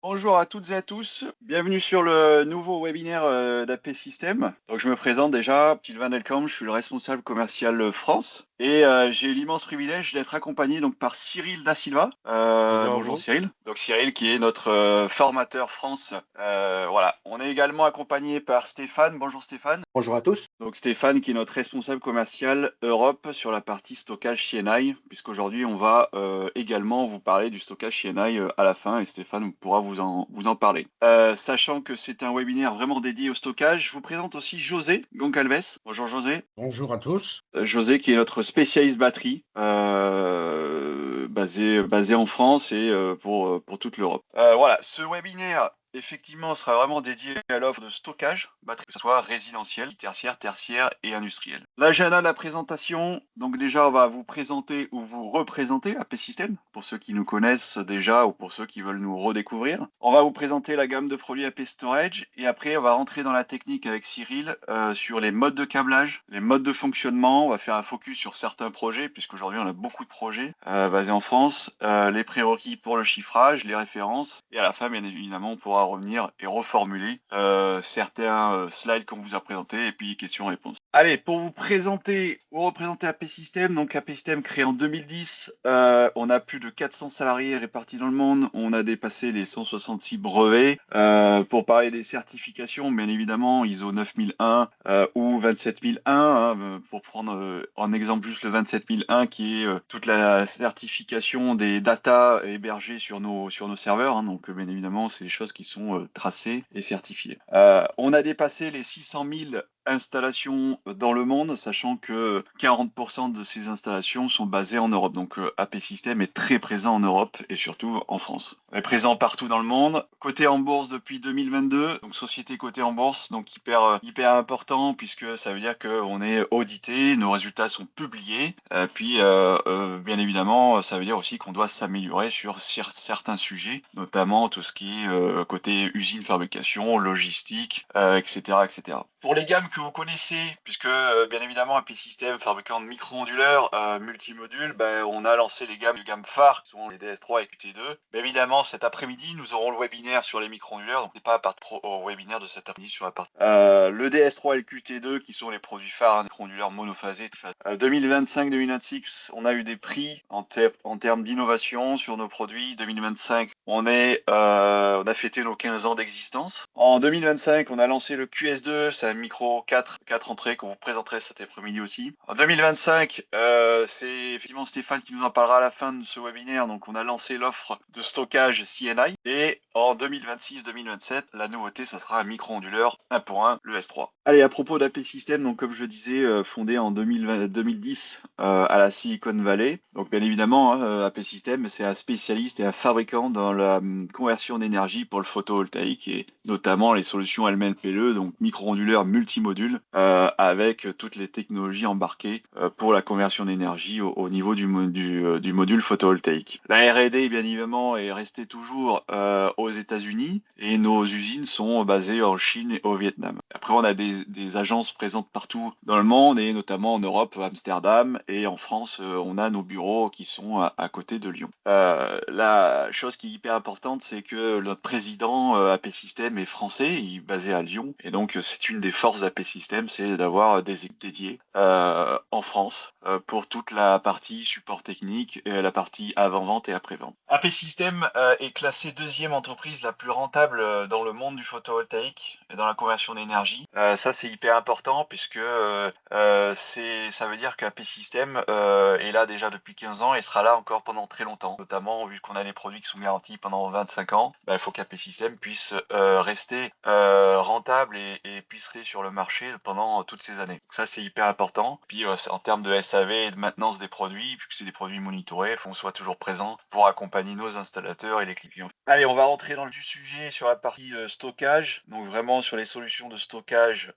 Bonjour à toutes et à tous, bienvenue sur le nouveau webinaire d'AP System. Donc je me présente déjà, Sylvain Delcamp, je suis le responsable commercial France et j'ai l'immense privilège d'être accompagné donc par Cyril Da Silva. Bonjour à Bonjour vous. Cyril. Donc Cyril qui est notre formateur France. Voilà, on est également accompagné par Stéphane. Bonjour Stéphane. Bonjour à tous. Donc Stéphane qui est notre responsable commercial Europe sur la partie stockage CNI, puisqu'aujourd'hui on va également vous parler du stockage CNI à la fin et Stéphane pourra vous en parler. Sachant que c'est un webinaire vraiment dédié au stockage, je vous présente aussi José Goncalves. Bonjour José. Bonjour à tous. José qui est notre spécialiste batterie, basé en France et pour toute l'Europe. Voilà, ce webinaire effectivement sera vraiment dédié à l'offre de stockage, batterie, que ce soit résidentielle, tertiaire et industrielle. L'agenda de la présentation, donc déjà on va vous présenter ou vous représenter AP System, pour ceux qui nous connaissent déjà ou pour ceux qui veulent nous redécouvrir. On va vous présenter la gamme de produits AP Storage et après on va rentrer dans la technique avec Cyril sur les modes de câblage, les modes de fonctionnement. On va faire un focus sur certains projets puisqu'aujourd'hui on a beaucoup de projets basés en France, les prérequis pour le chiffrage, les références et à la fin bien évidemment on pourra revenir et reformuler certains slides qu'on vous a présentés et puis questions-réponses. Allez, pour vous présenter ou représenter AP System, donc AP System créé en 2010, on a plus de 400 salariés répartis dans le monde, on a dépassé les 166 brevets. Pour parler des certifications, bien évidemment, ISO 9001 ou 27001, hein, pour prendre en exemple juste le 27001 qui est toute la certification des data hébergées sur nos serveurs, hein, donc bien évidemment, c'est des choses qui sont tracées et certifiées. On a dépassé les 600 000 installations dans le monde, sachant que 40% de ces installations sont basées en Europe. Donc AP System est très présent en Europe et surtout en France. On est présent partout dans le monde. Coté en bourse depuis 2022, donc société cotée en bourse, donc hyper important puisque ça veut dire qu'on est audité, nos résultats sont publiés. Bien évidemment, ça veut dire aussi qu'on doit s'améliorer sur certains sujets, notamment tout ce qui est côté usine, fabrication, logistique, etc. Pour les gammes que vous connaissez, puisque bien évidemment AP System, fabricant de micro-onduleurs multimodules, on a lancé les gammes phares, qui sont les DS3 et QT2. Mais évidemment, cet après-midi, nous aurons le webinaire sur les micro-onduleurs, donc c'est pas à part au webinaire de cet après-midi sur la partie. Le DS3 et le QT2, qui sont les produits phares, micro-onduleurs monophasés. 2025-2026, on a eu des prix en termes d'innovation sur nos produits. 2025, on a fêté nos 15 ans d'existence. En 2025, on a lancé le QS2, c'est un micro 4 entrées qu'on vous présenterai cet après-midi aussi. En 2025, c'est effectivement Stéphane qui nous en parlera à la fin de ce webinaire. Donc on a lancé l'offre de stockage CNI. Et en 2026-2027, la nouveauté, ça sera un micro-onduleur 1 pour 1, le S3. Allez, à propos d'AP System, donc comme je disais, fondé en 2010 à la Silicon Valley. Donc bien évidemment, hein, AP System, c'est un spécialiste et un fabricant dans la conversion d'énergie pour le photovoltaïque et notamment les solutions LMNPLE, donc micro-onduleurs multimodules, avec toutes les technologies embarquées pour la conversion d'énergie au niveau du module photovoltaïque. La R&D, bien évidemment, est restée toujours aux États-Unis et nos usines sont basées en Chine et au Vietnam. Après, on a des agences présentes partout dans le monde et notamment en Europe, à Amsterdam, et en France, on a nos bureaux qui sont à côté de Lyon. La chose qui est hyper importante, c'est que notre président AP System est français, il est basé à Lyon, et donc c'est une des forces d'AP System, c'est d'avoir des équipes dédiées en France pour toute la partie support technique et la partie avant-vente et après-vente. AP System est classée deuxième entreprise la plus rentable dans le monde du photovoltaïque et dans la conversion d'énergie. Ça c'est hyper important puisque ça veut dire qu'AP System est là déjà depuis 15 ans et sera là encore pendant très longtemps. Notamment vu qu'on a des produits qui sont garantis pendant 25 ans, il faut qu'AP System puisse rester rentable et puisse rester sur le marché pendant toutes ces années. Donc ça c'est hyper important. Puis en termes de SAV et de maintenance des produits, puisque c'est des produits monitorés, il faut qu'on soit toujours présent pour accompagner nos installateurs et les clients. Allez, on va rentrer dans le du sujet sur la partie stockage, donc vraiment sur les solutions de stockage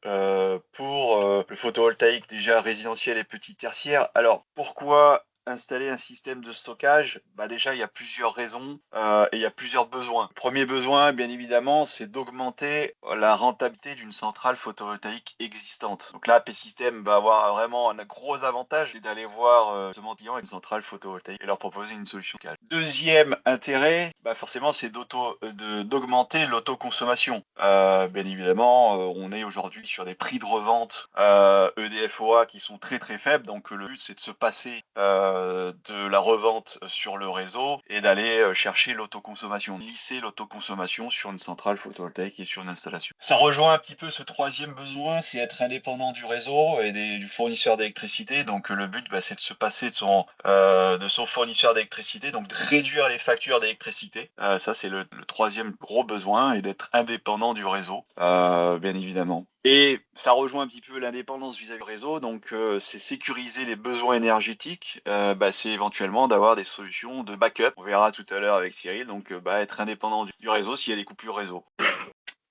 pour le photovoltaïque déjà résidentiel et petit tertiaire. Alors pourquoi installer un système de stockage, déjà, il y a plusieurs raisons et il y a plusieurs besoins. Le premier besoin, bien évidemment, c'est d'augmenter la rentabilité d'une centrale photovoltaïque existante. Donc là, P-System va avoir vraiment un gros avantage, c'est d'aller voir justement client avec une centrale photovoltaïque et leur proposer une solution de stockage. Deuxième intérêt, forcément, c'est d'augmenter l'autoconsommation. Bien évidemment, on est aujourd'hui sur des prix de revente EDF-OA qui sont très très faibles, donc le but c'est de se passer de la revente sur le réseau et d'aller chercher l'autoconsommation, lisser l'autoconsommation sur une centrale photovoltaïque et sur une installation. Ça rejoint un petit peu ce troisième besoin, c'est être indépendant du réseau et du fournisseur d'électricité. Donc le but c'est de se passer de son fournisseur d'électricité, donc de réduire les factures d'électricité. Ça c'est le troisième gros besoin, et d'être indépendant du réseau, bien évidemment. Et ça rejoint un petit peu l'indépendance vis-à-vis du réseau, donc c'est sécuriser les besoins énergétiques, c'est éventuellement d'avoir des solutions de backup. On verra tout à l'heure avec Cyril, donc être indépendant du réseau s'il y a des coupures réseau.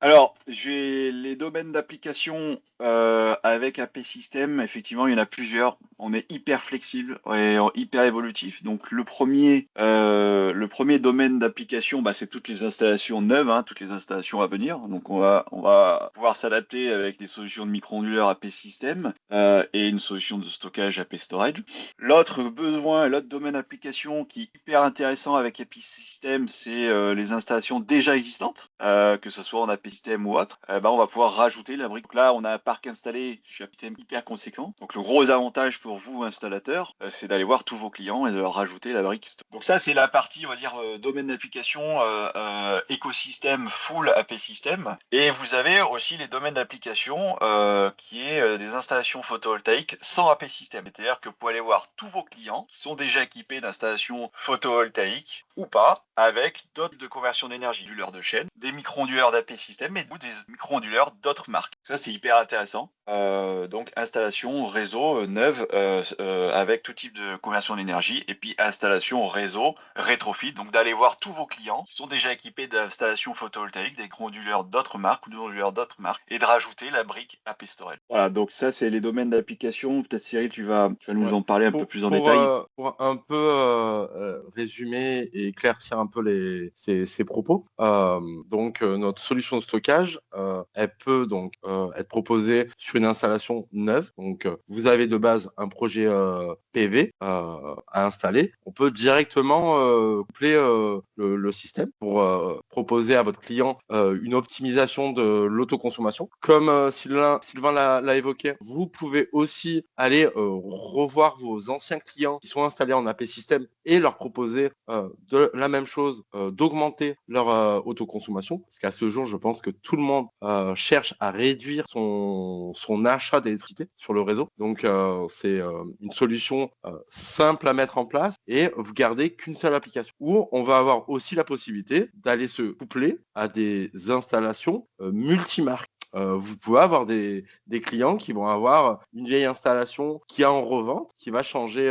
Alors, j'ai les domaines d'application avec AP System. Effectivement, il y en a plusieurs. On est hyper flexible et hyper évolutif. Donc, le premier domaine d'application, c'est toutes les installations neuves, toutes les installations à venir. Donc, on va pouvoir s'adapter avec des solutions de micro-onduleurs AP System et une solution de stockage AP Storage. L'autre domaine d'application qui est hyper intéressant avec AP System, c'est les installations déjà existantes, que ce soit en AP System ou autre. On va pouvoir rajouter la brique. Donc là, on a un parc installé chez AP System hyper conséquent. Donc le gros avantage pour vous, installateurs, c'est d'aller voir tous vos clients et de leur rajouter la brique. Donc ça, c'est la partie, on va dire, domaine d'application, écosystème full AP System. Et vous avez aussi les domaines d'application qui est des installations photovoltaïques sans AP System. C'est-à-dire que vous pouvez aller voir tous vos clients qui sont déjà équipés d'installations photovoltaïques ou pas, avec d'autres de conversion d'énergie, onduleurs de chaîne, des micro-onduleurs d'AP System et des micro-onduleurs d'autres marques. Ça, c'est hyper intéressant. Donc installation réseau neuve avec tout type de conversion d'énergie, et puis installation réseau rétrofit, donc d'aller voir tous vos clients qui sont déjà équipés d'installations photovoltaïques, des micro-onduleurs d'autres marques ou d'onduleurs d'autres marques, et de rajouter la brique AP Storage. Voilà, donc ça c'est les domaines d'application. Peut-être Cyril, tu vas nous en parler un peu plus en détail. Pour un peu résumer et éclaircir un peu ces propos, notre solution de stockage, elle peut donc être proposée sur une installation neuve. Donc, vous avez de base un projet PV à installer. On peut directement coupler le système pour proposer à votre client une optimisation de l'autoconsommation. Comme Sylvain l'a évoqué, vous pouvez aussi aller revoir vos anciens clients qui sont installés en AP System et leur proposer de la même chose, d'augmenter leur autoconsommation. Parce qu'à ce jour, je pense que tout le monde cherche à réduire son achat d'électricité sur le réseau. Donc, c'est une solution simple à mettre en place, et vous gardez qu'une seule application. Ou on va avoir aussi la possibilité d'aller se coupler à des installations multimarques. Vous pouvez avoir des clients qui vont avoir une vieille installation qui est en revente, qui va changer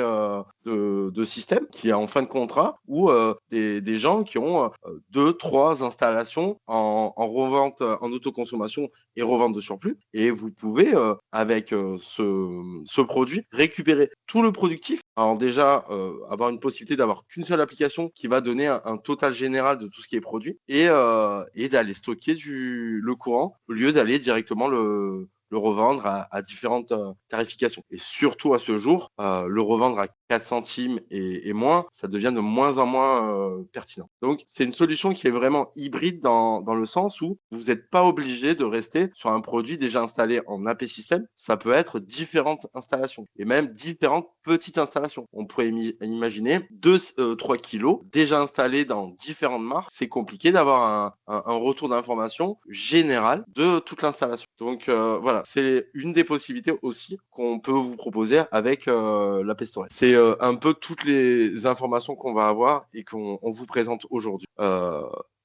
de système, qui est en fin de contrat, ou des gens qui ont 2-3 installations en revente, en autoconsommation et revente de surplus. Et vous pouvez, avec ce produit, récupérer tout le productif. Alors déjà, avoir une possibilité d'avoir qu'une seule application qui va donner un total général de tout ce qui est produit, et d'aller stocker le courant au lieu d'aller directement le revendre à différentes tarifications. Et surtout à ce jour, le revendre à 4 centimes et moins, ça devient de moins en moins pertinent. Donc, c'est une solution qui est vraiment hybride dans le sens où vous n'êtes pas obligé de rester sur un produit déjà installé en AP System. Ça peut être différentes installations et même différentes petites installations. On pourrait imaginer 2-3 kilos déjà installés dans différentes marques. C'est compliqué d'avoir un retour d'information général de toute l'installation. Donc, voilà, c'est une des possibilités aussi qu'on peut vous proposer avec l'AP Storage. C'est un peu toutes les informations qu'on va avoir et qu'on vous présente aujourd'hui.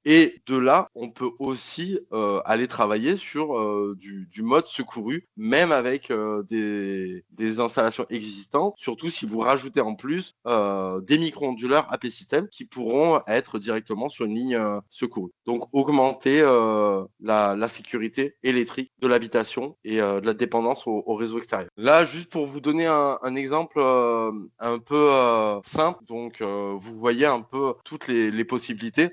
Et de là, on peut aussi aller travailler sur du mode secouru, même avec des installations existantes, surtout si vous rajoutez en plus des micro-onduleurs AP System qui pourront être directement sur une ligne secouru. Donc, augmenter la sécurité électrique de l'habitation et de la dépendance au réseau extérieur. Là, juste pour vous donner un exemple un peu simple, donc vous voyez un peu toutes les possibilités.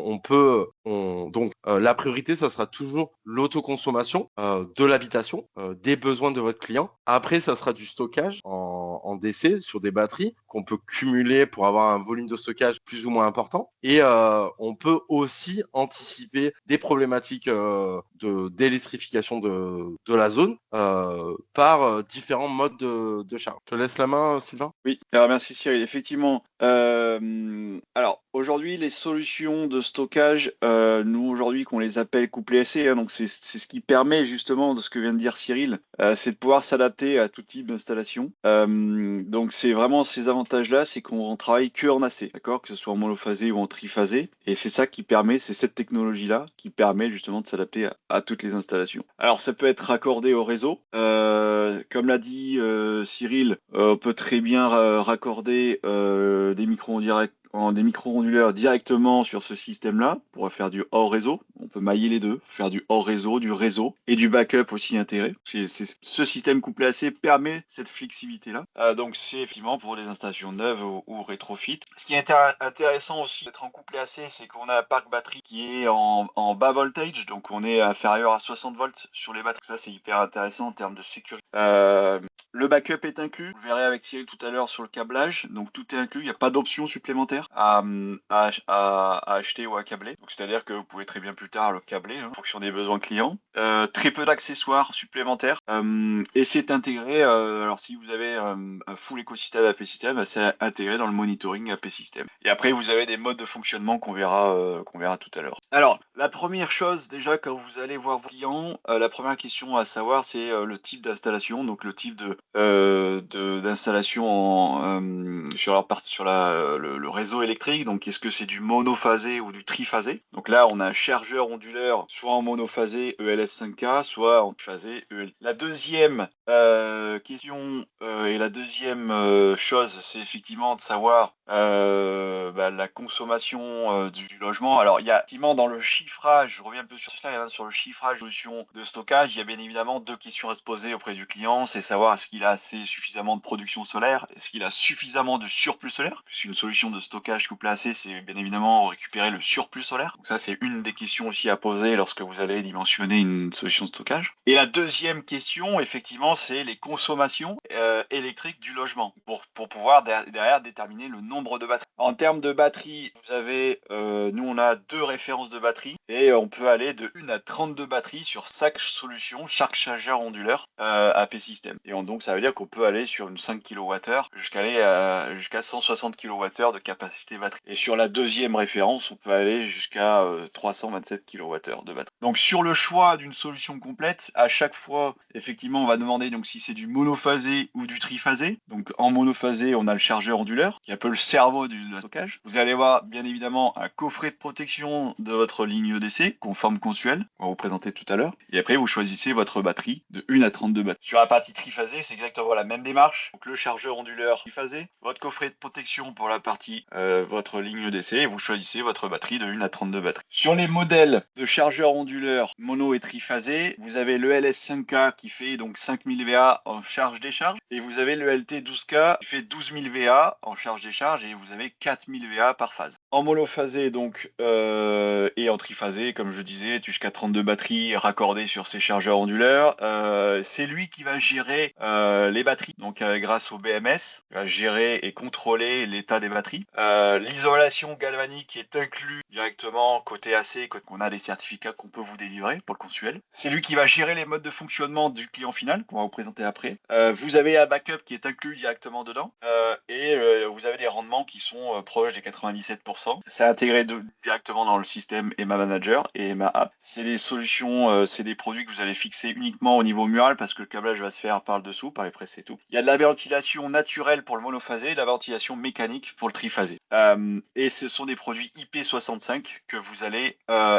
Donc la priorité, ça sera toujours l'autoconsommation de l'habitation, des besoins de votre client. Après, ça sera du stockage en DC sur des batteries qu'on peut cumuler pour avoir un volume de stockage plus ou moins important. Et on peut aussi anticiper des problématiques d'électrification de la zone par différents modes de charge. Je te laisse la main, Sylvain. Oui, alors merci Cyril. Effectivement, alors aujourd'hui, les solutions de stockage, nous aujourd'hui qu'on les appelle couplées AC, hein, donc c'est ce qui permet justement de ce que vient de dire Cyril, c'est de pouvoir s'adapter à tout type d'installation. Donc c'est vraiment ces avantages-là, c'est qu'on travaille que en AC, d'accord, que ce soit en monophasé ou en triphasé, et c'est ça qui permet, c'est cette technologie-là qui permet justement de s'adapter à toutes les installations. Alors ça peut être raccordé au réseau, comme l'a dit Cyril, on peut très bien raccorder des micro-onduleurs directement sur ce système-là pour faire du hors réseau. On peut mailler les deux, faire du hors réseau, du réseau et du backup aussi intégré. Ce système couplé AC permet cette flexibilité-là. Donc c'est effectivement pour des installations neuves ou rétrofit. Ce qui est intéressant aussi d'être en couplé AC, c'est qu'on a un parc batterie qui est en bas voltage, donc on est inférieur à 60 volts sur les batteries. Ça c'est hyper intéressant en termes de sécurité. Le backup est inclus, vous verrez avec Thierry tout à l'heure sur le câblage, donc tout est inclus, il n'y a pas d'option supplémentaire à acheter ou à câbler. Donc c'est-à-dire que vous pouvez très bien plus tard le câbler en fonction des besoins clients. Très peu d'accessoires supplémentaires et c'est intégré, alors si vous avez un full écosystème AP System, c'est intégré dans le monitoring AP System. Et après vous avez des modes de fonctionnement qu'on verra tout à l'heure. Alors la première chose déjà quand vous allez voir vos clients, la première question à savoir c'est le type d'installation, donc le type d'installation sur le réseau électrique. Donc est-ce que c'est du monophasé ou du triphasé? Donc là on a un chargeur onduleur soit en monophasé ELS 5K, soit en triphasé EL. La deuxième question et la deuxième chose, c'est effectivement de savoir la consommation du logement. Alors il y a effectivement dans le chiffrage, je reviens un peu sur cela, hein, sur le chiffrage de solution de stockage, il y a bien évidemment deux questions à se poser auprès du client, c'est savoir est-ce qu'il a suffisamment de production solaire, est-ce qu'il a suffisamment de surplus solaire, puisqu'une solution de stockage couplée AC, c'est bien évidemment récupérer le surplus solaire. Donc ça c'est une des questions aussi à poser lorsque vous allez dimensionner une solution de stockage. Et la deuxième question, effectivement, c'est les consommations électriques du logement, pour pouvoir derrière déterminer le nombre de batteries. En termes de batterie, vous avez, nous on a 2 références de batterie et on peut aller de 1 à 32 batteries sur chaque solution, chaque chargeur onduleur AP System. Et donc ça veut dire qu'on peut aller sur une 5 kWh jusqu'à 160 kWh de capacité batterie. Et sur la deuxième référence, on peut aller jusqu'à 327 kWh de batterie. Donc sur le choix d'une solution complète, à chaque fois, effectivement, on va demander donc si c'est du monophasé ou du triphasé. Donc en monophasé, on a le chargeur onduleur, qui est un peu le cerveau du stockage. Vous allez voir bien évidemment un coffret de protection de votre ligne EDC, conforme consuel, on va vous présenter tout à l'heure. Et après, vous choisissez votre batterie de 1 à 32 batteries. Sur la partie triphasé, c'est exactement la même démarche. Donc le chargeur onduleur triphasé, votre coffret de protection pour la partie votre ligne EDC, et vous choisissez votre batterie de 1 à 32 batteries. Sur les modèles de chargeurs onduleurs mono et triphasé, vous avez le LS5K qui fait donc 5000 VA en charge-décharge, et vous avez le LT12K qui fait 12 000 VA en charge-décharge, et vous avez 4000 VA par phase. En monophasé donc et en triphasé, comme je disais, jusqu'à 32 batteries raccordées sur ces chargeurs onduleurs. C'est lui qui va gérer les batteries, donc grâce au BMS, il va gérer et contrôler l'état des batteries. L'isolation galvanique est inclus directement côté AC, quand on a des certificats qu'on peut vous délivrer pour le consuel. C'est lui qui va gérer les modes de fonctionnement du client final, qu'on va vous présenter après. Vous avez un backup qui est inclus directement dedans, et vous avez des rendements qui sont proches des 97%. 100%. C'est intégré directement dans le système EMA Manager et EMA App. C'est des solutions, c'est des produits que vous allez fixer uniquement au niveau mural parce que le câblage va se faire par le dessous, par les presses et tout. Il y a de la ventilation naturelle pour le monophasé et de la ventilation mécanique pour le triphasé. Et ce sont des produits IP65 que vous allez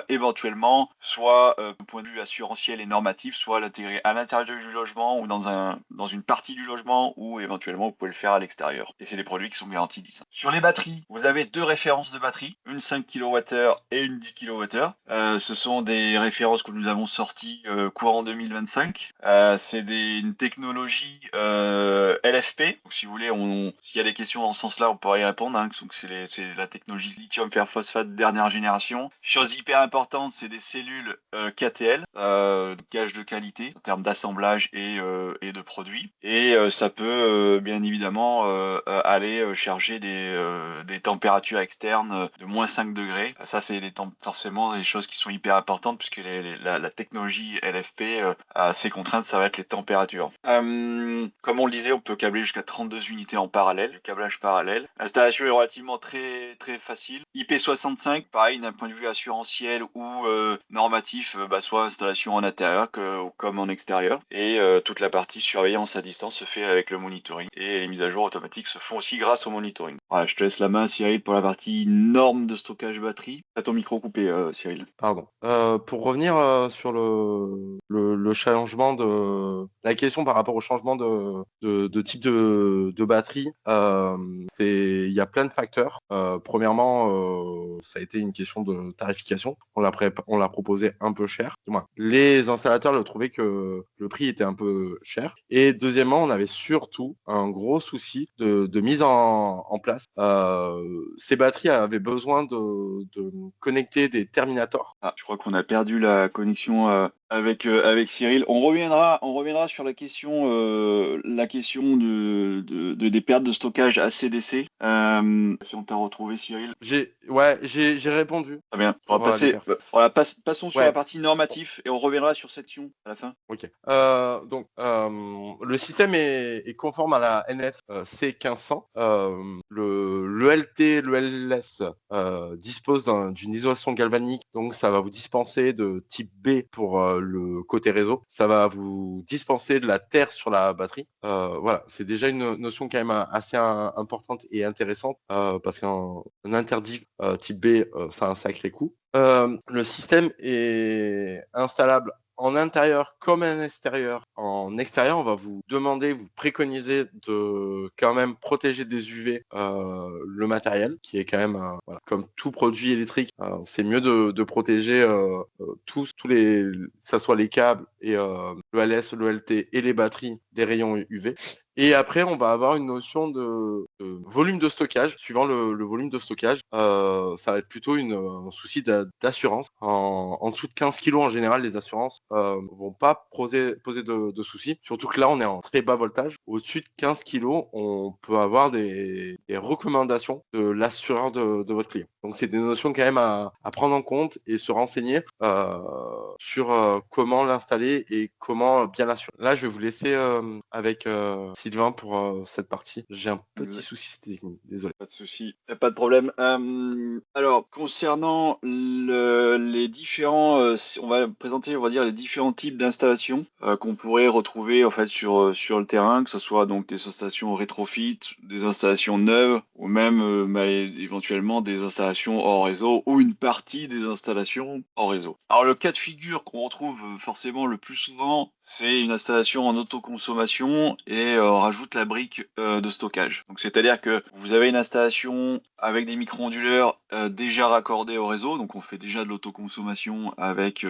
éventuellement, soit du point de vue assurantiel et normatif, soit l'intégrer à l'intérieur du logement ou dans une partie du logement, ou éventuellement vous pouvez le faire à l'extérieur. Et c'est des produits qui sont garantis 10 ans. Sur les batteries, vous avez deux références de batterie, une 5 kWh et une 10 kWh. Ce sont des références que nous avons sorties courant 2025. C'est une technologie LFP. Donc, si vous voulez, s'il y a des questions dans ce sens-là, on pourra y répondre. Hein. Donc c'est la technologie lithium fer phosphate dernière génération. Chose hyper importante, c'est des cellules KTL, gage de qualité en termes d'assemblage et de produits. Et ça peut bien évidemment aller charger des températures externes de moins 5 degrés. Ça, c'est forcément des choses qui sont hyper importantes puisque la technologie LFP a ses contraintes, ça va être les températures. Comme on le disait, on peut câbler jusqu'à 32 unités en parallèle, le câblage parallèle. L'installation est relativement très, très facile. IP65, pareil, d'un point de vue assurantiel ou normatif, soit installation en intérieur comme en extérieur. Et toute la partie surveillance à distance se fait avec le monitoring. Et les mises à jour automatiques se font aussi grâce au monitoring. Voilà, je te laisse la main, Cyril, pour la partie norme de stockage batterie. À ton micro coupé, Cyril. Pardon. Pour revenir sur le changement la question par rapport au changement de type de batterie, il y a plein de facteurs. Premièrement, ça a été une question de tarification. On l'a proposé un peu cher. Du moins, les installateurs le trouvaient que le prix était un peu cher. Et deuxièmement, on avait surtout un gros souci de mise en place. Ces batteries avaient besoin de connecter des terminators. Je crois qu'on a perdu la connexion avec Cyril. On reviendra sur la question des pertes de stockage ACDC. Si on t'a retrouvé, Cyril. J'ai répondu. Très bien. On va passer. Passons sur Ouais. la partie normatif et on reviendra sur cette section à la fin. Ok. Donc, le système est conforme à la NF C1500. Le LS dispose d'une isolation galvanique, donc ça va vous dispenser de type B pour le côté réseau. Ça va vous dispenser de la terre sur la batterie. Voilà, c'est déjà une notion quand même assez importante et intéressante parce qu'un interdit type B, ça a un sacré coût. Le système est installable en intérieur comme en extérieur. En extérieur, on va vous préconiser de quand même protéger des UV le matériel, qui est quand même, comme tout produit électrique, c'est mieux de protéger tous que ça soit les câbles et le LS, le LT et les batteries des rayons UV. Et après, on va avoir une notion de volume de stockage. Suivant le volume de stockage, ça va être plutôt un souci d'assurance. En dessous de 15 kg, en général, les assurances vont pas poser de soucis. Surtout que là, on est en très bas voltage. Au-dessus de 15 kg, on peut avoir des recommandations de l'assureur de votre client. Donc, c'est des notions quand même à prendre en compte et se renseigner sur comment l'installer et comment bien l'assurer. Là, je vais vous laisser avec Sylvain pour cette partie. J'ai un petit souci technique, désolé. Pas de souci, pas de problème. Alors, concernant les différents, on va présenter, on va dire, les différents types d'installations qu'on pourrait retrouver en fait sur le terrain, que ce soit donc des installations rétrofit, des installations neuves, ou même éventuellement des installations hors réseau, ou une partie des installations hors réseau. Alors, le cas de figure qu'on retrouve forcément le plus souvent, c'est une installation en autoconsommation et on rajoute la brique de stockage. Donc, c'est-à-dire que vous avez une installation avec des micro-onduleurs déjà raccordés au réseau, donc on fait déjà de l'autoconsommation avec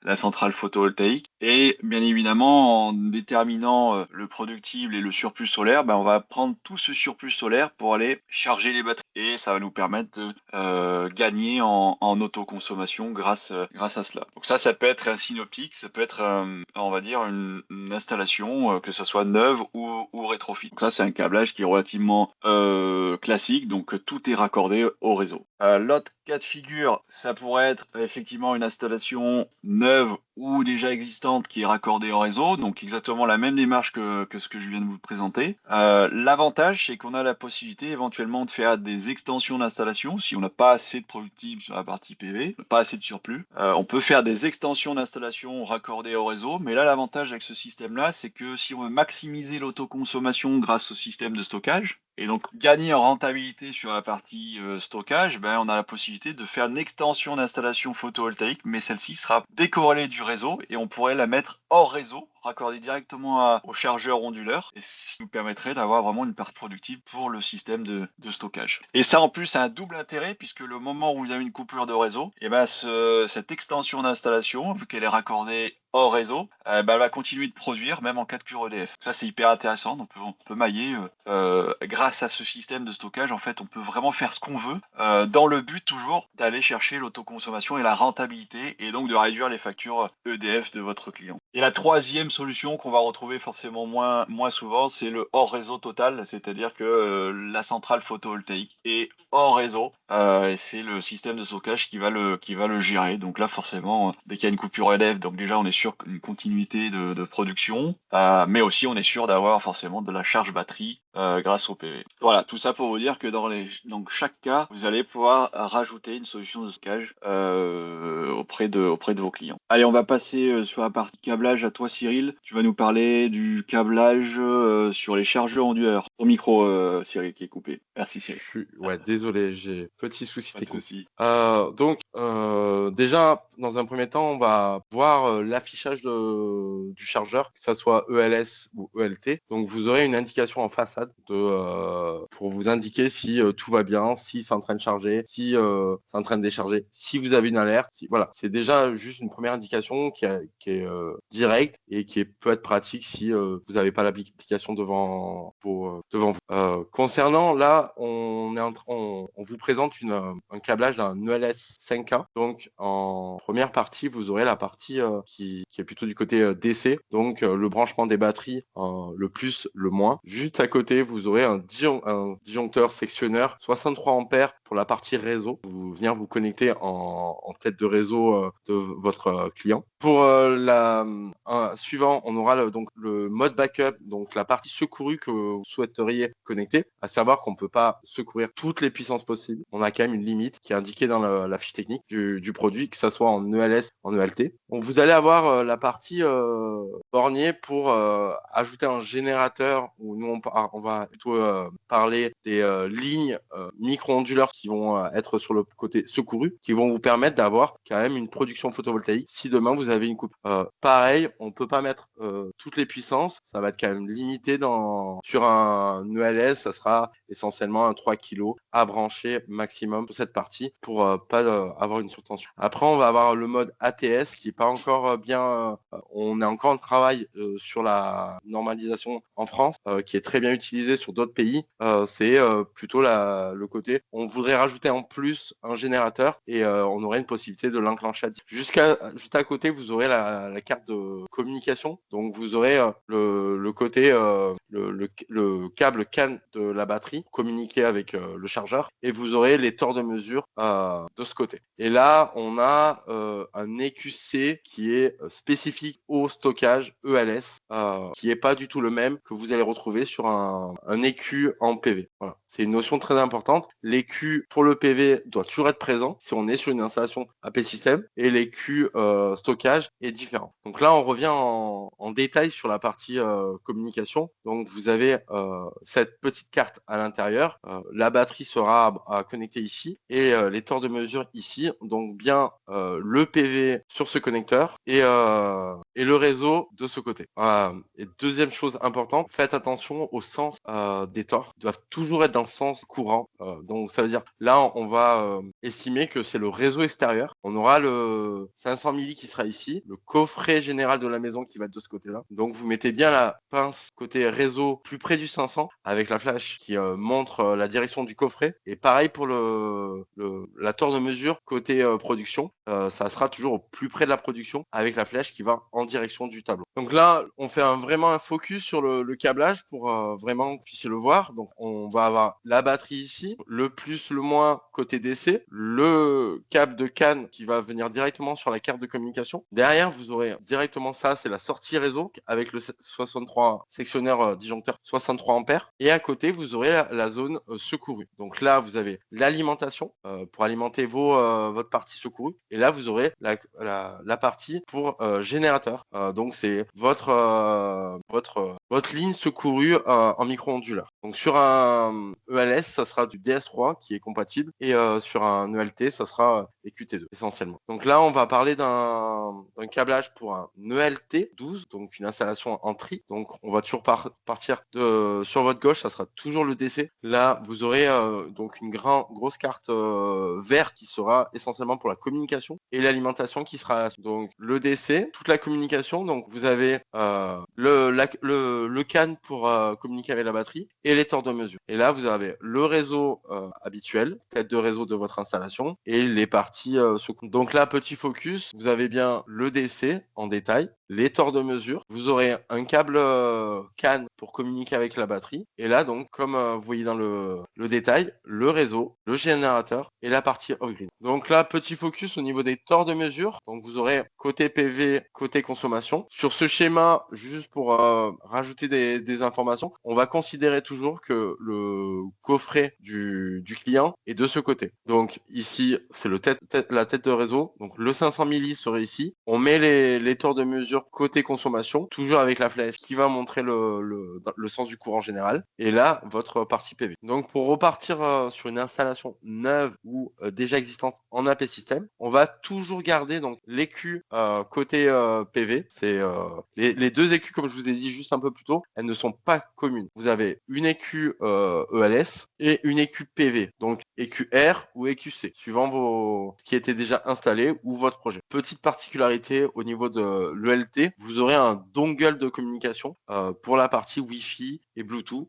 la centrale photovoltaïque. Et bien évidemment, en déterminant le productible et le surplus solaire, on va prendre tout ce surplus solaire pour aller charger les batteries. Et ça va nous permettre de gagner en autoconsommation grâce à cela. Donc ça peut être un synoptique, ça peut être, on va dire, une installation, que ça soit neuve ou rétrofit. Donc ça, c'est un câblage qui est relativement classique, donc tout est raccordé au réseau. L'autre cas de figure, ça pourrait être effectivement une installation neuve ou déjà existante qui est raccordée au réseau, donc exactement la même démarche que ce que je viens de vous présenter. L'avantage, c'est qu'on a la possibilité éventuellement de faire des extensions d'installation si on n'a pas assez de productibles sur la partie PV, pas assez de surplus. On peut faire des extensions d'installation raccordées au réseau, mais là l'avantage avec ce système-là, c'est que si on veut maximiser l'autoconsommation grâce au système de stockage, et donc gagner en rentabilité sur la partie stockage, ben, on a la possibilité de faire une extension d'installation photovoltaïque, mais celle-ci sera décorrélée du réseau et on pourrait la mettre hors réseau, raccordée directement au chargeur onduleur, et ce qui nous permettrait d'avoir vraiment une part productive pour le système de stockage. Et ça en plus a un double intérêt puisque le moment où vous avez une coupure de réseau, et ben cette extension d'installation, vu qu'elle est raccordée hors réseau, elle va continuer de produire même en cas de cure EDF. Ça c'est hyper intéressant, donc on peut mailler grâce à ce système de stockage, en fait on peut vraiment faire ce qu'on veut dans le but toujours d'aller chercher l'autoconsommation et la rentabilité et donc de réduire les factures EDF de votre client. Et la troisième solution qu'on va retrouver forcément moins souvent, c'est le hors réseau total, c'est-à-dire que la centrale photovoltaïque est hors réseau et c'est le système de stockage qui va le gérer. Donc là forcément, dès qu'il y a une coupure EDF, donc déjà on est sûr qu'une continuité de production, mais aussi on est sûr d'avoir forcément de la charge batterie grâce au PV. Voilà, tout ça pour vous dire que dans chaque cas, vous allez pouvoir rajouter une solution de stockage auprès de vos clients. Allez, on va passer sur la partie câblage à toi, Cyril. Tu vas nous parler du câblage sur les chargeurs onduleurs. Ton micro, Cyril, qui est coupé. Merci, Cyril. Ouais, désolé, j'ai petit souci Pas de technique. souci. Déjà, dans un premier temps, on va voir l'affichage du chargeur, que ça soit ELS ou ELT. Donc, vous aurez une indication en façade pour vous indiquer si tout va bien, si c'est en train de charger, si c'est en train de décharger, si vous avez une alerte. Voilà, c'est déjà juste une première indication qui est directe et qui peut être pratique si vous n'avez pas l'application devant vous. Concernant là, on vous présente un câblage d'un ELS 5K. Donc en première partie, vous aurez la partie qui est plutôt du côté DC, donc le branchement des batteries, le plus, le moins. Juste à côté, vous aurez un disjoncteur sectionneur 63 ampères pour la partie réseau. Vous venir vous connecter en tête de réseau de votre client. Pour suivant, on aura donc le mode backup, donc la partie secourue que vous souhaiteriez connecter, à savoir qu'on ne peut pas secourir toutes les puissances possibles. On a quand même une limite qui est indiquée dans la fiche technique du produit, que ce soit en ELS, en ELT. Donc vous allez avoir la partie bornier pour ajouter un générateur, où nous on va plutôt parler des lignes micro-onduleurs qui vont être sur le côté secouru, qui vont vous permettre d'avoir quand même une production photovoltaïque si demain vous avez une coupe. Pareil, on ne peut pas mettre toutes les puissances, ça va être quand même limité sur un ELS, ça sera essentiellement un 3 kg à brancher maximum pour cette partie pour pas avoir une surtension. Après, on va avoir le mode ATS qui est pas encore bien, on est encore en travail sur la normalisation en France, qui est très bien utilisé sur d'autres pays. C'est plutôt le côté, on voudrait rajouter en plus un générateur et on aurait une possibilité de l'enclencher juste à côté, vous aurez la carte de communication. Donc, vous aurez le côté, le câble CAN de la batterie communiqué avec le chargeur et vous aurez les torts de mesure de ce côté. Et là, on a un EQC qui est spécifique au stockage ELS, qui est pas du tout le même que vous allez retrouver sur un EQ en PV. Voilà. C'est une notion très importante. L'EQ pour le PV doit toujours être présent si on est sur une installation AP système et l'EQ stockage est différent. Donc là, on revient en détail sur la partie communication. Donc vous avez cette petite carte à l'intérieur. La batterie sera connectée ici et les torts de mesure ici. Donc bien le PV sur ce connecteur et le réseau de ce côté. Et deuxième chose importante, faites attention au sens des torts. Ils doivent toujours être dans le sens courant. Donc ça veut dire là on va estimer que c'est le réseau extérieur. On aura le 500 milli qui sera ici, le coffret général de la maison qui va être de ce côté-là. Donc vous mettez bien la pince côté réseau plus près du 500 avec la flèche qui montre la direction du coffret. Et pareil pour la tour de mesure côté production, ça sera toujours au plus près de la production avec la flèche qui va en direction du tableau. Donc là, on fait vraiment un focus sur le câblage pour vraiment que vous puissiez le voir. Donc on va avoir la batterie ici, le plus, le moins côté DC, le câble de CAN qui va venir directement sur la carte de communication. Derrière, vous aurez directement ça, c'est la sortie réseau avec le 63 sectionneur disjoncteur 63 ampères. Et à côté, vous aurez la zone secourue. Donc là, vous avez l'alimentation pour alimenter votre partie secourue. Et là, vous aurez la partie pour générateur. Donc c'est votre ligne secourue en micro-onduleur. Donc sur un ELS, ça sera du DS3 qui est compatible et sur un ELT, ça sera EQT2 essentiellement. Donc là, on va parler d'un câblage pour un ELT 12, donc une installation en tri. Donc on va toujours partir sur votre gauche, ça sera toujours le DC. Là, vous aurez donc une grosse carte verte qui sera essentiellement pour la communication et l'alimentation qui sera donc le DC, toute la communication. Donc vous avez le CAN pour communiquer avec la batterie et les torts de mesure. Et là, vous avez le réseau habituel, tête de réseau de votre installation et les parties secours. Donc là, petit focus, vous avez bien le DC en détail, les torts de mesure. Vous aurez un câble CAN pour communiquer avec la batterie. Et là, donc, comme vous voyez dans le détail, le réseau, le générateur et la partie off-grid. Donc là, petit focus au niveau des torts de mesure. Donc vous aurez côté PV, côté consommation. Sur ce schéma, juste pour rajouter des informations, on va considérer toujours que le coffret du client est de ce côté. Donc ici, c'est la tête de réseau. Donc le 500 milli serait ici. On met les torts de mesure côté consommation, toujours avec la flèche qui va montrer le sens du courant général. Et là, votre partie PV. Donc pour repartir sur une installation neuve ou déjà existante en AP système, on va toujours garder donc l'écu côté PV. C'est les deux écus, comme je vous ai dit juste un peu plus tôt, elles ne sont pas communes. Vous avez une écu ELS et une écu PV, donc écu R ou écu C, suivant ce qui était déjà installé ou votre projet. Petite particularité au niveau de l'ELT, vous aurez un dongle de communication pour la partie Wi-Fi et Bluetooth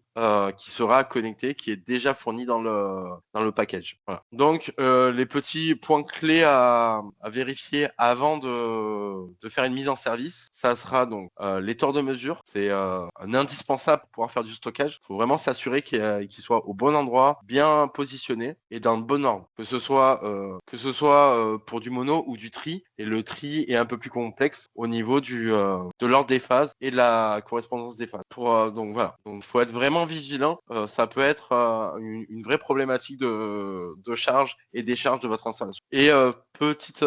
qui sera connecté, qui est déjà fourni dans le package. Voilà. Donc les petits points clés à vérifier avant de faire une mise en service, ça sera donc les torts de mesure. C'est un indispensable pour pouvoir faire du stockage. Il faut vraiment s'assurer qu'il soit au bon endroit, bien positionné et dans le bon ordre. Que ce soit pour du mono ou du tri. Et le tri est un peu plus complexe au niveau de l'ordre des phases et de la correspondance des phases. Donc voilà. Donc il faut être vraiment vigilant. Ça peut être une vraie problématique de charge et décharge de votre installation. Et petite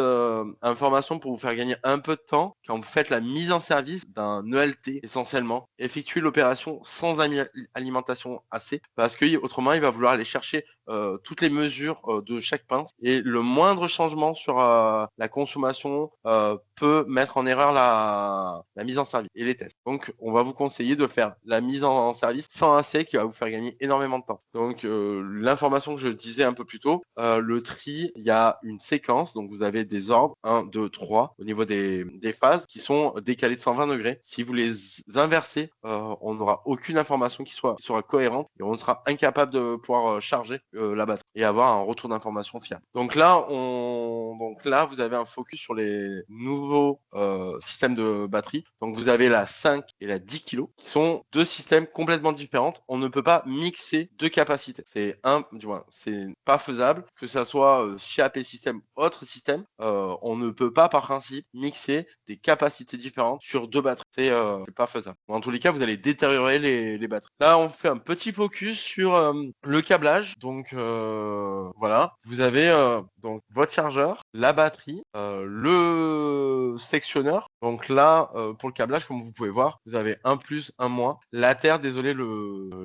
information pour vous faire gagner un peu de temps, quand vous faites la mise en service d'un ELT essentiellement, effectuez l'opération sans alimentation AC parce que autrement il va vouloir aller chercher toutes les mesures de chaque pince et le moindre changement sur la consommation peut mettre en erreur la mise en service et les tests. Donc on va vous conseiller de faire la mise en service sans AC qui va vous faire gagner énormément de temps. Donc l'information que je disais un peu plus tôt, le tri, il y a une séquence, donc vous avez des ordres 1, 2, 3 au niveau des phases qui sont décalées de 120 degrés. Si vous les inversez, on n'aura aucune information qui sera cohérente et on sera incapable de pouvoir charger la batterie et avoir un retour d'information fiable. Donc là, vous avez un focus sur les nouveaux systèmes de batterie. Donc vous avez la 5 et la 10 kg qui sont deux systèmes complètement différents. On ne peut pas mixer deux capacités. C'est pas faisable, que ça soit chez AP System ou autre système. On ne peut pas par principe mixer des capacités différentes sur deux batteries. C'est pas faisable. En tous les cas, vous allez détériorer les batteries. Là, on fait un petit focus sur le câblage. Donc voilà, vous avez donc votre chargeur, la batterie, le sectionneur. Donc là, pour le câblage, comme vous pouvez voir, vous avez un plus, un moins. La Terre, désolé,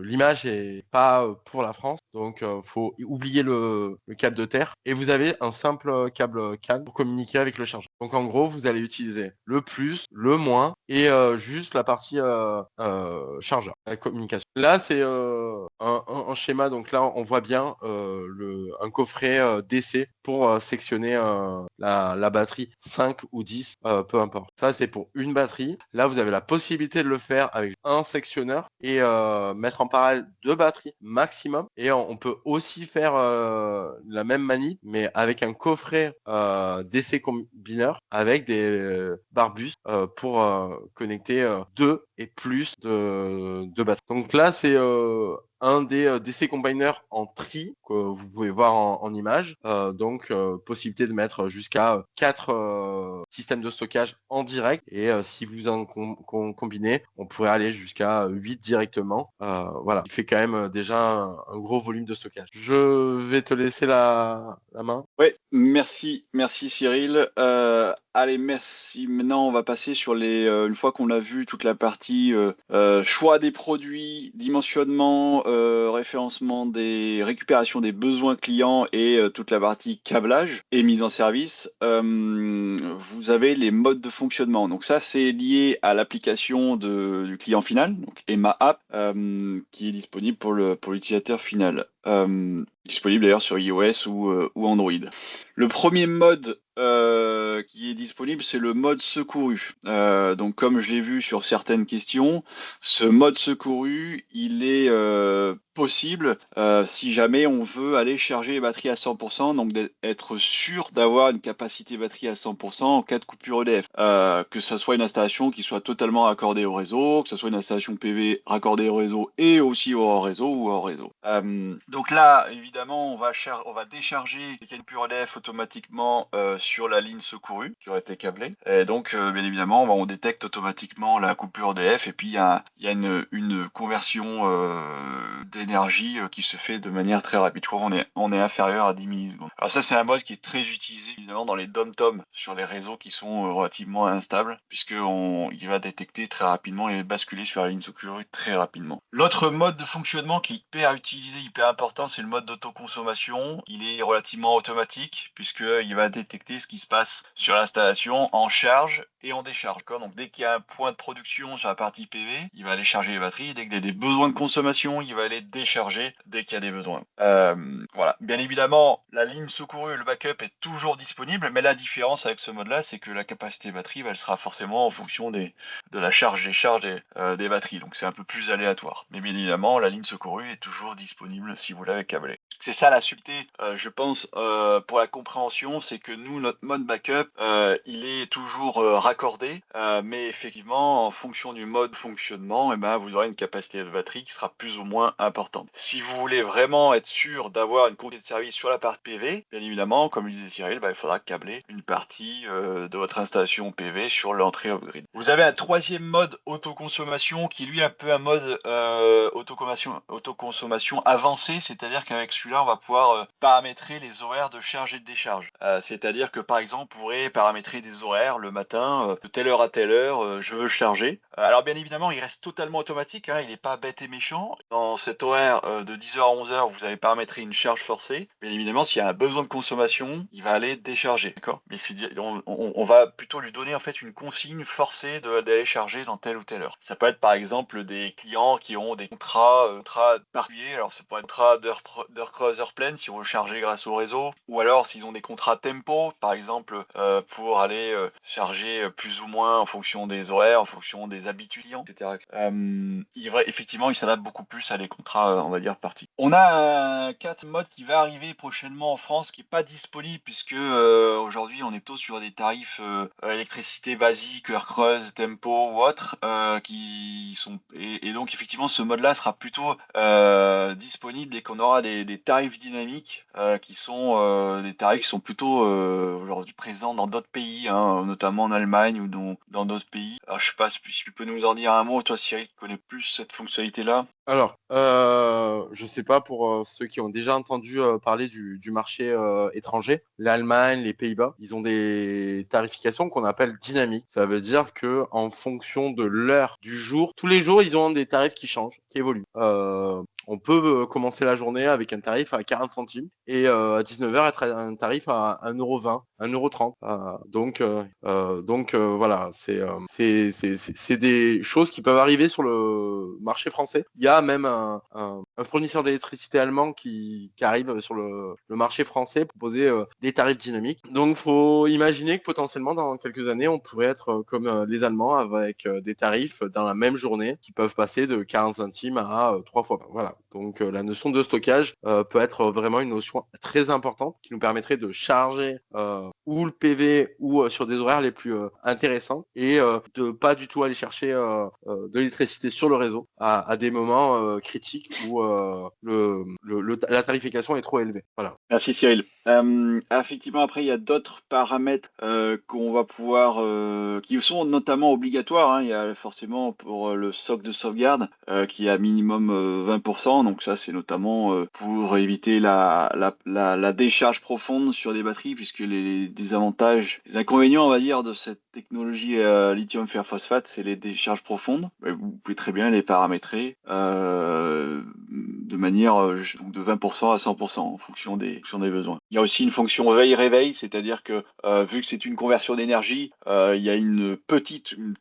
l'image est pas pour la France, donc faut oublier le câble de Terre. Et vous avez un simple câble CAN pour communiquer avec le chargeur. Donc en gros, vous allez utiliser le plus, le moins et juste la partie chargeur, la communication. Là, c'est un schéma. Donc là, on voit bien un coffret DC pour sectionner la batterie 5 ou 10, peu importe. Ça, c'est pour une batterie. Là, vous avez la possibilité de le faire avec un sectionneur et mettre en parallèle 2 batteries maximum. Et on peut aussi faire la même manip, mais avec un coffret DC combineur avec des barbus pour connecter 2 et plus de batteries. Donc là, c'est un des DC combiners en tri que vous pouvez voir en image. Donc, possibilité de mettre jusqu'à 4 systèmes de stockage en direct. Et si vous en combinez, on pourrait aller jusqu'à 8 directement. Voilà, il fait quand même déjà un gros volume de stockage. Je vais te laisser la main. Ouais, merci Cyril. Allez, merci. Maintenant, on va passer sur une fois qu'on a vu toute la partie choix des produits, dimensionnement, référencement récupération des besoins clients et toute la partie câblage et mise en service. Vous avez les modes de fonctionnement. Donc ça, c'est lié à l'application du client final, donc Emma App, qui est disponible pour l'utilisateur final. Disponible d'ailleurs sur iOS ou Android. Le premier mode qui est disponible, c'est le mode secouru. Donc comme je l'ai vu sur certaines questions, ce mode secouru, il est possible si jamais on veut aller charger les batteries à 100%, donc d'être sûr d'avoir une capacité batterie à 100% en cas de coupure EDF. Que ça soit une installation qui soit totalement raccordée au réseau, que ce soit une installation PV raccordée au réseau et aussi au hors réseau ou hors réseau. Donc là, évidemment, on va décharger les coupures EDF automatiquement sur la ligne secourue qui aurait été câblée. Et donc, bien évidemment, on détecte automatiquement la coupure EDF et puis il y a une conversion d'énergie qui se fait de manière très rapide. Je crois qu'on est inférieur à 10 millisecondes. Alors ça, c'est un mode qui est très utilisé évidemment dans les dom-tom sur les réseaux qui sont relativement instables puisqu'il va détecter très rapidement et basculer sur la ligne secourue très rapidement. L'autre mode de fonctionnement qui est hyper utilisé, hyper important, c'est le mode d'autoconsommation. Il est relativement automatique puisqu'il va détecter ce qui se passe sur l'installation en charge et en décharge. Donc dès qu'il y a un point de production sur la partie PV, il va aller charger les batteries. Dès qu'il y a des besoins de consommation, il va aller décharger dès qu'il y a des besoins. Voilà. Bien évidemment, la ligne secourue et le backup est toujours disponible, mais la différence avec ce mode-là, c'est que la capacité batterie, elle sera forcément en fonction de la charge-décharge des batteries. Donc c'est un peu plus aléatoire. Mais bien évidemment, la ligne secourue est toujours disponible si vous l'avez câblée. C'est ça la subtilité, je pense, pour la compréhension, c'est que nous, notre mode backup, il est toujours raccordé, mais effectivement, en fonction du mode fonctionnement, eh ben, vous aurez une capacité de batterie qui sera plus ou moins importante. Si vous voulez vraiment être sûr d'avoir une quantité de service sur la partie PV, bien évidemment, comme le disait Cyril, il faudra câbler une partie de votre installation PV sur l'entrée off-grid. Vous avez un troisième mode autoconsommation qui lui est un peu un mode autoconsommation avancé, c'est-à-dire qu'avec celui-là, on va pouvoir paramétrer les horaires de charge et de décharge. C'est-à-dire que par exemple, on pourrait paramétrer des horaires le matin, de telle heure à telle heure, je veux charger. Alors bien évidemment, il reste totalement automatique, il n'est pas bête et méchant. Dans cet horaire de 10h à 11h, vous avez paramétré une charge forcée. Bien évidemment, s'il y a un besoin de consommation, il va aller décharger. D'accord ? Mais on va plutôt lui donner en fait une consigne forcée d'aller charger dans telle ou telle heure. Ça peut être par exemple des clients qui ont des contrats particuliers. Alors ça pourrait être un contrat d'heure creuse, heure pleine si vous le chargez grâce au réseau. Ou alors s'ils ont des contrats tempo, par exemple, pour aller charger plus ou moins en fonction des horaires, en fonction des habitudes clients, etc. Effectivement, il s'adapte beaucoup plus à les contrats, on va dire, partis. On a un 4 mode qui va arriver prochainement en France, qui n'est pas disponible, puisque aujourd'hui, on est plutôt sur des tarifs électricité basique, heure creuse, tempo ou autres, qui sont... Et donc, effectivement, ce mode-là sera plutôt disponible dès qu'on aura des tarifs dynamiques, qui sont des tarifs qui sont plutôt aujourd'hui présents dans d'autres pays, hein, notamment en Allemagne ou dans d'autres pays. Alors, je sais pas si tu peux nous en dire un mot, toi Cyril, qui connais plus cette fonctionnalité-là. Alors, je sais pas pour ceux qui ont déjà entendu parler du marché étranger, l'Allemagne, les Pays-Bas, ils ont des tarifications qu'on appelle dynamiques. Ça veut dire que en fonction de l'heure du jour, tous les jours, ils ont des tarifs qui changent, qui évoluent. On peut commencer la journée avec un tarif à 40 centimes et à 19h être à un tarif à 1,20 €, 1,30 €. Voilà, c'est des choses qui peuvent arriver sur le marché français. Il y a même un fournisseur d'électricité allemand qui arrive sur le marché français pour proposer des tarifs dynamiques. Donc, faut imaginer que potentiellement, dans quelques années, on pourrait être comme les Allemands avec des tarifs dans la même journée qui peuvent passer de 40 centimes à 3 fois. Voilà. Donc, la notion de stockage peut être vraiment une notion très importante qui nous permettrait de charger ou le PV ou sur des horaires les plus intéressants et de pas du tout aller chercher de l'électricité sur le réseau à des moments critiques où la tarification est trop élevée. Voilà. Merci Cyril. Effectivement, après, il y a d'autres paramètres qu'on va pouvoir, qui sont notamment obligatoires, hein. Il y a forcément pour le socle de sauvegarde qui est à minimum 20%. Donc ça, c'est notamment pour éviter la décharge profonde sur des batteries, puisque les désavantages, les inconvénients, on va dire, de cette technologie lithium fer phosphate, c'est les décharges profondes. Vous pouvez très bien les paramétrer de manière donc de 20% à 100% en fonction des besoins. Il y a aussi une fonction veille-réveil, c'est-à-dire que vu que c'est une conversion d'énergie, il y a une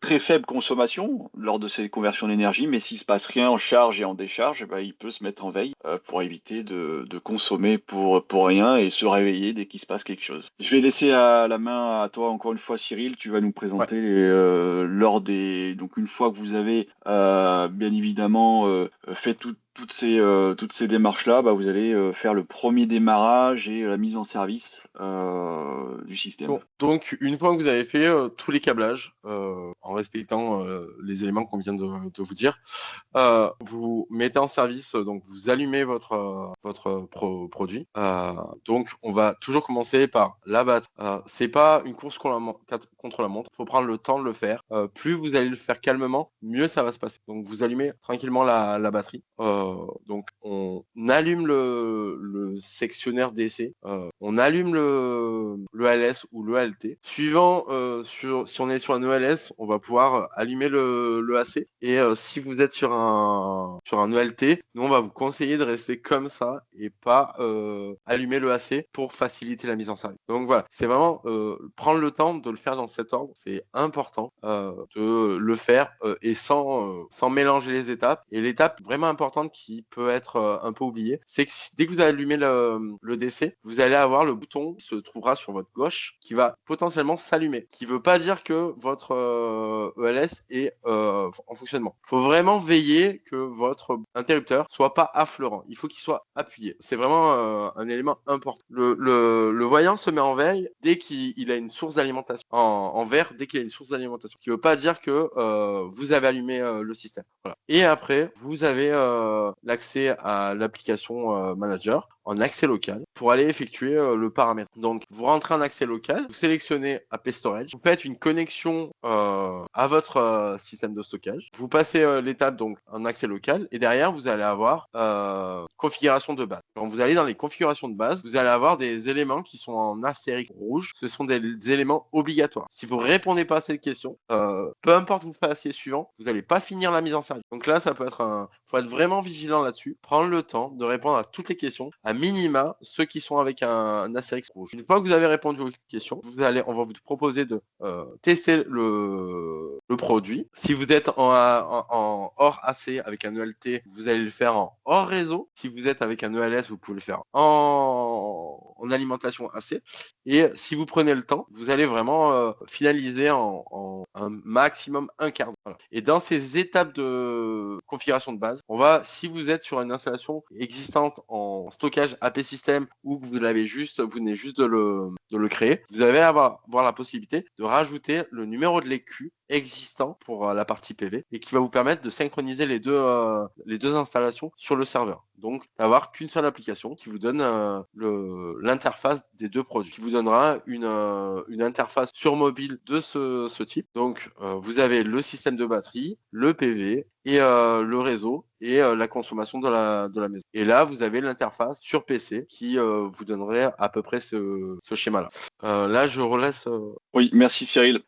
très faible consommation lors de ces conversions d'énergie, mais s'il se passe rien en charge et en décharge, il peut se mettre en veille pour éviter de consommer pour rien et se réveiller dès qu'il se passe quelque chose. Je vais laisser la main à toi encore une fois, Cyril. Tu vas nous présenter donc une fois que vous avez bien évidemment fait toutes ces démarches-là, vous allez faire le premier démarrage et la mise en service du système. Donc, une fois que vous avez fait tous les câblages, en respectant les éléments qu'on vient de vous dire, vous mettez en service, donc vous allumez votre produit. Donc, on va toujours commencer par la batterie. C'est pas une course contre la montre. Il faut prendre le temps de le faire. Plus vous allez le faire calmement, mieux ça va se passer. Donc, vous allumez tranquillement la batterie. Donc, on allume le sectionnaire DC. On allume le ELS ou le ELT. Suivant, si on est sur un ELS, on va pouvoir allumer le AC. Et si vous êtes sur un ELT, nous on va vous conseiller de rester comme ça et pas allumer le AC pour faciliter la mise en service. Donc voilà, c'est vraiment prendre le temps de le faire dans cet ordre. C'est important de le faire et sans mélanger les étapes. Et l'étape vraiment importante qui peut être un peu oubliée, c'est que dès que vous allumez le DC, vous allez avoir le bouton qui se trouvera sur votre gauche qui va potentiellement s'allumer. Qui veut pas dire que votre ELS est en fonctionnement. Il faut vraiment veiller que votre interrupteur soit pas affleurant. Il faut qu'il soit appuyé. C'est vraiment un élément important. Le voyant se met en veille dès qu'il a une source d'alimentation. En vert, dès qu'il a une source d'alimentation. Ce qui veut pas dire que vous avez allumé le système. Voilà. Et après, vous avez l'accès à l'application manager en accès local pour aller effectuer le paramètre. Donc, vous rentrez en accès local, vous sélectionnez AP Storage, vous faites une connexion à votre système de stockage, vous passez l'étape donc en accès local et derrière, vous allez avoir configuration de base. Quand vous allez dans les configurations de base, vous allez avoir des éléments qui sont en astérisque rouge. Ce sont des éléments obligatoires. Si vous répondez pas à cette question, peu importe vous fassiez suivant, vous n'allez pas finir la mise en service. Donc là, ça peut être faut être vraiment vigilant là-dessus, prendre le temps de répondre à toutes les questions, à minima ceux qui sont avec un astérisque rouge. Une fois que vous avez répondu aux questions, on va vous proposer de tester le produit. Si vous êtes en hors AC avec un ELT, vous allez le faire en hors réseau. Si vous êtes avec un ELS, vous pouvez le faire en alimentation AC. Et si vous prenez le temps, vous allez vraiment finaliser en un maximum un quart d'heure. Voilà. Et dans ces étapes de configuration de base, si vous êtes sur une installation existante en stockage AP System ou que vous venez juste de le créer, vous allez avoir la possibilité de rajouter le numéro de l'écu existant pour la partie PV et qui va vous permettre de synchroniser les deux installations sur le serveur. Donc, d'avoir qu'une seule application qui vous donne l'interface des deux produits, qui vous donnera une interface sur mobile de ce type. Donc, vous avez le système de batterie, le PV et le réseau et la consommation de la maison. Et là, vous avez l'interface sur PC qui vous donnerait à peu près ce schéma-là. Là, je relaisse. Oui, merci Cyril.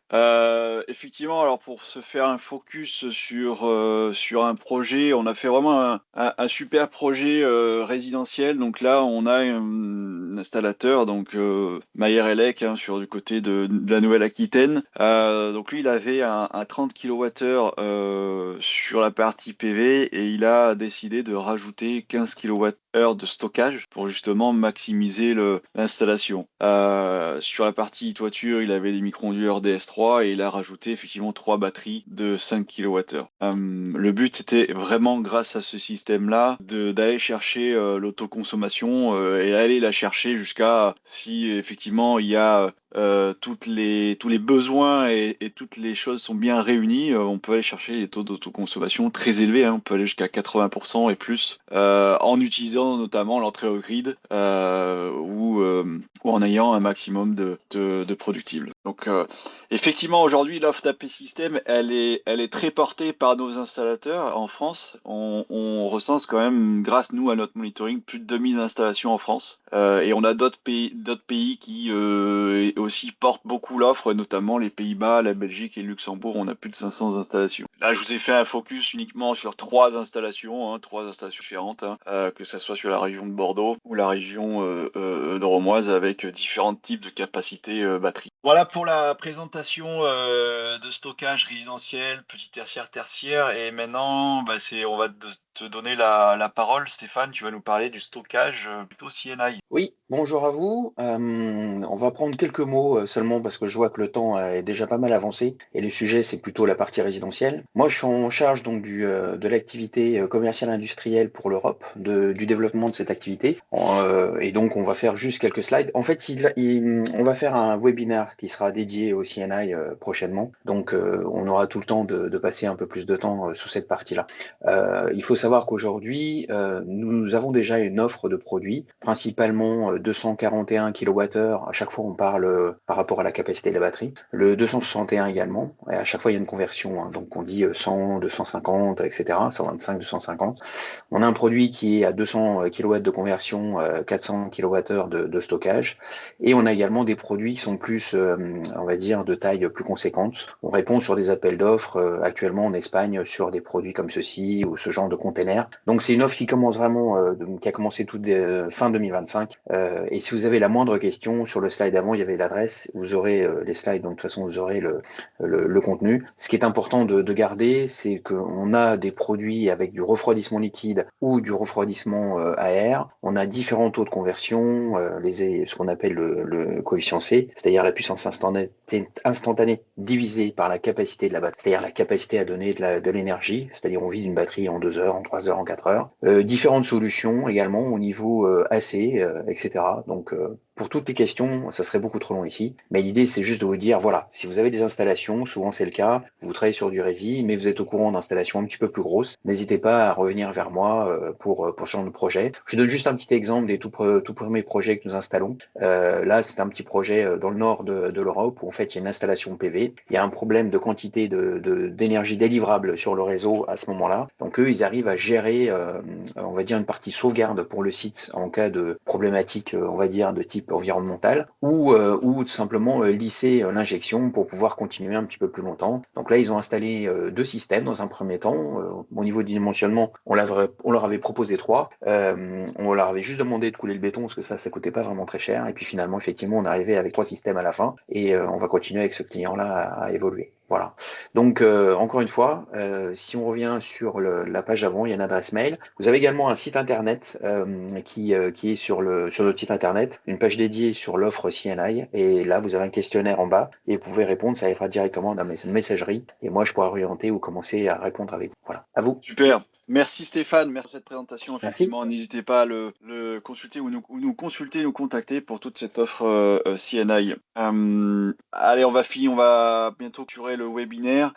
Effectivement, alors pour se faire un focus sur un projet, on a fait vraiment un super projet résidentiel. Donc là, on a un installateur, donc Mayer Elec, hein, sur du côté de la Nouvelle-Aquitaine. Donc lui, il avait un 30 kWh sur la partie PV et il a décidé de rajouter 15 kWh de stockage pour justement maximiser l'installation. Sur la partie toiture, il avait des micro-onduleurs DS3 et il a rajouté effectivement 3 batteries de 5 kWh. Le but c'était vraiment grâce à ce système-là d'aller chercher l'autoconsommation et aller la chercher jusqu'à si effectivement il y a tous les besoins et toutes les choses sont bien réunies, on peut aller chercher des taux d'autoconsommation très élevés, hein, on peut aller jusqu'à 80% et plus, en utilisant notamment l'entrée au grid ou en ayant un maximum de productibles. Donc effectivement aujourd'hui l'offre d'AP System elle est très portée par nos installateurs en France. On recense quand même grâce nous à notre monitoring plus de 2000 installations en France et on a d'autres pays qui aussi portent beaucoup l'offre, notamment les Pays-Bas, la Belgique et le Luxembourg. On a plus de 500 installations. Là, je vous ai fait un focus uniquement sur 3 installations, hein, 3 installations différentes, hein, que ce soit sur la région de Bordeaux ou la région drômoise avec différents types de capacités batterie. Voilà pour la présentation de stockage résidentiel, petit tertiaire, tertiaire. Et maintenant, bah, on va te donner la parole. Stéphane, tu vas nous parler du stockage plutôt CNI. Oui, bonjour à vous. On va prendre quelques mots seulement parce que je vois que le temps est déjà pas mal avancé et le sujet c'est plutôt la partie résidentielle. Moi je suis en charge donc de l'activité commerciale industrielle pour l'Europe, du développement de cette activité. Et donc on va faire juste quelques slides. En fait on va faire un webinaire qui sera dédié au CNI prochainement. Donc on aura tout le temps de passer un peu plus de temps sous cette partie-là. Il faut savoir qu'aujourd'hui nous avons déjà une offre de produits, principalement 241 kWh, à chaque fois on parle par rapport à la capacité de la batterie, le 261 également, et à chaque fois il y a une conversion, hein, donc on dit 100, 250, etc., 125, 250. On a un produit qui est à 200 kW de conversion, 400 kWh de stockage, et on a également des produits qui sont plus, on va dire, de taille plus conséquente. On répond sur des appels d'offres actuellement en Espagne sur des produits comme ceci ou ce genre de containers. Donc c'est une offre qui commence vraiment, qui a commencé fin 2025. Et si vous avez la moindre question, sur le slide avant, il y avait l'adresse, vous aurez les slides, donc de toute façon, vous aurez le contenu. Ce qui est important de garder, c'est qu'on a des produits avec du refroidissement liquide ou du refroidissement à air. On a différents taux de conversion, ce qu'on appelle le coefficient C, c'est-à-dire la puissance instantanée divisée par la capacité de la batterie, c'est-à-dire la capacité à donner de l'énergie, c'est-à-dire on vide une batterie en 2 heures, en 3 heures, en 4 heures. Différentes solutions également au niveau AC, etc. Donc pour toutes les questions, ça serait beaucoup trop long ici. Mais l'idée, c'est juste de vous dire, voilà, si vous avez des installations, souvent c'est le cas, vous travaillez sur du rési, mais vous êtes au courant d'installations un petit peu plus grosses, n'hésitez pas à revenir vers moi pour ce genre de projet. Je donne juste un petit exemple des tout premiers projets que nous installons. Là, c'est un petit projet dans le nord de l'Europe où en fait il y a une installation PV. Il y a un problème de quantité d'énergie délivrable sur le réseau à ce moment-là. Donc eux, ils arrivent à gérer, on va dire, une partie sauvegarde pour le site en cas de problématique, on va dire, de type environnemental, ou tout simplement lisser l'injection pour pouvoir continuer un petit peu plus longtemps. Donc là, ils ont installé 2 systèmes dans un premier temps. Au niveau du dimensionnement, on leur avait proposé 3. On leur avait juste demandé de couler le béton parce que ça coûtait pas vraiment très cher. Et puis finalement, effectivement, on est arrivé avec 3 systèmes à la fin et on va continuer avec ce client-là à évoluer. Voilà. Donc, encore une fois, si on revient sur la page avant, il y a une adresse mail. Vous avez également un site internet qui est sur notre site internet, une page dédiée sur l'offre CNI. Et là, vous avez un questionnaire en bas et vous pouvez répondre. Ça arrivera directement dans la messagerie. Et moi, je pourrai orienter ou commencer à répondre avec vous. Voilà. À vous. Super. Merci Stéphane, merci pour cette présentation. Merci. Effectivement, n'hésitez pas à le consulter ou nous consulter, nous contacter pour toute cette offre CNI. Allez, on va bientôt clôturer préparer le webinaire.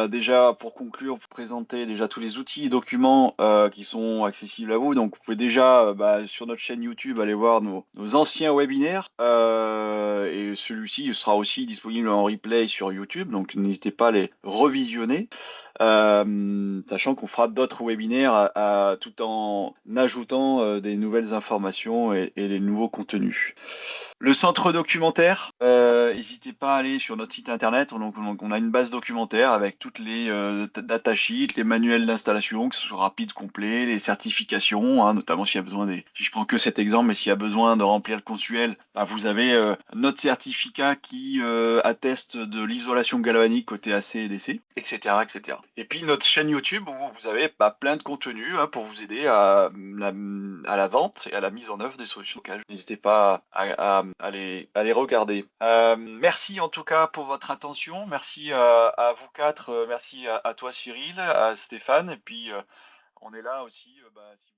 Déjà, pour conclure, pour présenter déjà tous les outils et documents qui sont accessibles à vous. Donc, vous pouvez déjà, sur notre chaîne YouTube, aller voir nos anciens webinaires. Et celui-ci sera aussi disponible en replay sur YouTube. Donc, n'hésitez pas à les revisionner. Sachant qu'on fera d'autres webinaires tout en ajoutant des nouvelles informations et des nouveaux contenus. Le centre documentaire, n'hésitez pas à aller sur notre site internet. On a une base documentaire avec toutes les datasheets, les manuels d'installation, que ce soit rapide, complet, les certifications, hein, notamment s'il y a besoin si je prends que cet exemple, mais s'il y a besoin de remplir le consuel, vous avez notre certificat qui atteste de l'isolation galvanique côté AC et DC, etc., etc. Et puis notre chaîne YouTube où vous avez plein de contenus pour vous aider à la vente et à la mise en œuvre des solutions locales. N'hésitez pas à les regarder. Merci en tout cas pour votre attention. Merci à vous quatre. Merci à toi Cyril, à Stéphane. Et puis on est là aussi. Si